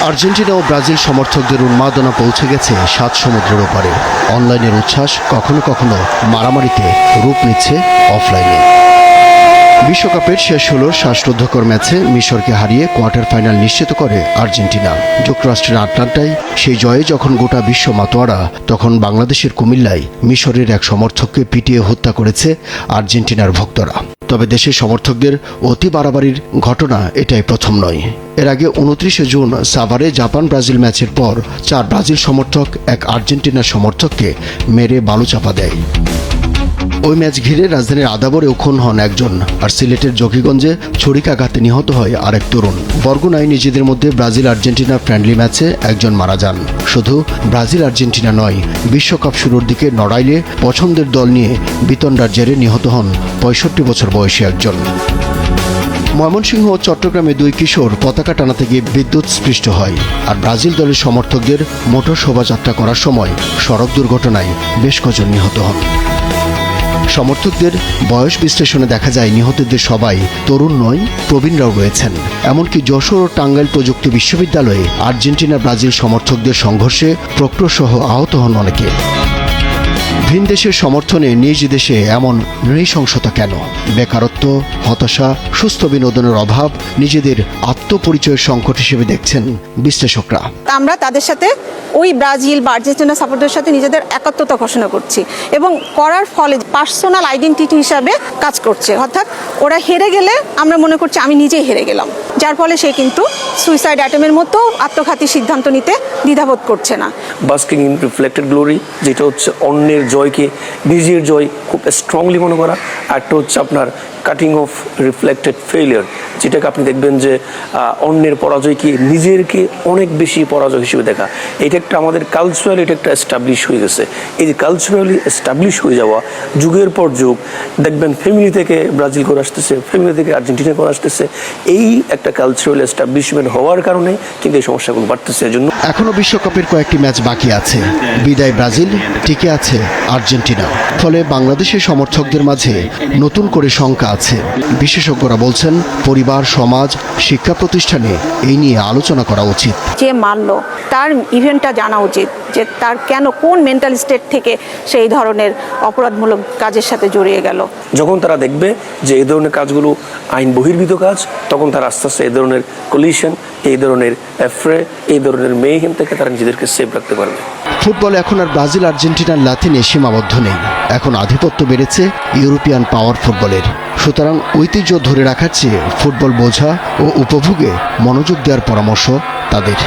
Argentina ও Brazil সমর্থকদের উন্মাদনা পৌঁছে গেছে 7 সমুদ্রের ওপারে। অনলাইনের উচ্ছ্বাস কখনো কখনো মারামারিতে রূপ নিচ্ছে অফলাইনে। বিশ্বকাপের শেষ হলো শ্বাসরুদ্ধকর ম্যাচে মিশরকে হারিয়ে কোয়ার্টার ফাইনাল নিশ্চিত করে আর্জেন্টিনা। যুক্তরাষ্ট্রের আটলান্টায় সেই জয়ে যখন গোটা বিশ্ব মাতোয়ারা, তখন বাংলাদেশের কুমিল্লায় মিশরের এক সমর্থককে পিটিয়ে হত্যা করেছে আর্জেন্টিনার ভক্তরা। তবে দেশের সমর্থকদের অতি বাড়াবাড়ির ঘটনা এটাই প্রথম নয়। এর আগে 29 জুন সাভারে জাপান ব্রাজিল ম্যাচের পর 4 ব্রাজিল সমর্থক এক আর্জেন্টিনার সমর্থককে মেরে বালুচাপা দেয়। ওই ম্যাচ ঘিরে রাজধানীর আদাবরেও খুন হন একজন, আর সিলেটের জকিগঞ্জে ছুরিকাঘাতে নিহত হয় আরেক তরুণ। বরগুনায় নিজেদের মধ্যে ব্রাজিল আর্জেন্টিনা ফ্রেন্ডলি ম্যাচে একজন মারা যান। শুধু ব্রাজিল আর্জেন্টিনা নয়, বিশ্বকাপ শুরুর দিকে নড়াইলে পছন্দের দল নিয়ে বিতণ্ডার জেরে নিহত হন 65 বছর বয়সী একজন। ময়মনসিংহ ও চট্টগ্রামে 2 কিশোর পতাকা টানাতে গিয়ে বিদ্যুৎ স্পৃষ্ট হয়। আর ব্রাজিল দলের সমর্থকদের মোটর শোভাযাত্রা করার সময় সড়ক দুর্ঘটনায় বেশ কজন নিহত হন। সমর্থকদের বয়স বিশ্লেষণে দেখা যায় নিহতদের সবাই তরুণ নয়, প্রবীণরাও রয়েছেন। এমনকি যশোর ও টাঙ্গাইল প্রযুক্তি বিশ্ববিদ্যালয়ে আর্জেন্টিনা ব্রাজিল সমর্থকদের সংঘর্ষে প্রক্টসহ আহত হন অনেকে। ভিন দেশের সমর্থনে নিজ দেশে এমন নৃশংসতা কেন? বেকারত্ব, হতাশা, সুস্থ বিনোদনের অভাব নিজেদের আত্মপরিচয়ের সংকট হিসেবে দেখছেন বিশ্লেষকরা। আমরা তাদের সাথে ওই ব্রাজিল বা আর্জেন্টিনা সাপোর্টের সাথে নিজেদের একাত্মতা ঘোষণা করছি এবং করার ফলে পার্সোনাল আইডেন্টিটি হিসাবে কাজ করছে। অর্থাৎ ওরা হেরে গেলে আমরা মনে করছি আমি নিজেই হেরে গেলাম, যার ফলে সে কিন্তু সুইসাইড অ্যাটেম্পের মতো আত্মঘাতী সিদ্ধান্ত নিতে দ্বিধাবোধ করছে না। বাস্কিং ইন রিফ্লেক্টেড গ্লোরি, যেটা হচ্ছে অন্যের জয়কে নিজের জয় খুব স্ট্রংলি মনে করা। একটা হচ্ছে আপনার কাটিং অফ রিফ্লেক্টেড ফেলিয়ার, যেটাকে আপনি দেখবেন যে অন্যের পরাজয়কে নিজেরকে অনেক বেশি পরাজয় হিসেবে দেখা। এটা একটা আমাদের কালচারাল, এটা একটা এস্টাবলিশ হয়ে গেছে। এই যে কালচারালি এস্টাবলিশ হয়ে যাওয়া যুগের পর যুগ, দেখবেন ফ্যামিলি থেকে ব্রাজিল করে আসতেছে, ফ্যামিলি থেকে আর্জেন্টিনা করে আসতেছে। এই একটা কালচারাল এস্টাবলিশমেন্ট হওয়ার কারণে কিন্তু এই সমস্যাগুলো বাড়তেছে। এজন্য এখনো বিশ্বকাপের কয়েকটি ম্যাচ বাকি আছে। বিদায় ব্রাজিল, টিকে আছে আর্জেন্টিনা। ফলে বাংলাদেশের সমর্থকদের মাঝে নতুন করে শঙ্কা আছে। বিশেষজ্ঞরা বলছেন পরিবার, সমাজ, শিক্ষা প্রতিষ্ঠানে এই নিয়ে আলোচনা করা উচিত। যে মানলো তার ইভেন্টটা জানা উচিত, যে তার কেন, কোন মেন্টাল স্টেট থেকে সেই ধরনের অপরাধমূলক কাজের সাথে জড়িয়ে গেল। যখন তারা দেখবে যে এই ধরনের কাজগুলো আইন বহির্ভূত কাজ, তখন তারা আস্তে আস্তে এই ধরনের কলিশন, এই ধরনের এফ্রে, এই ধরনের মেহেম থেকে তারা নিজেদেরকে সেভ রাখতে পারবে। ফুটবল এখন আর ব্রাজিল আর্জেন্টিনার লাতিনে সীমাবদ্ধ নেই। এখন আধিপত্য বেড়েছে ইউরোপিয়ান পাওয়ার ফুটবলের। সুতরাং ঐতিহ্য ধরে রাখার চেয়ে ফুটবল বোঝা ও উপভোগে মনোযোগ দেওয়ার পরামর্শ তাদের।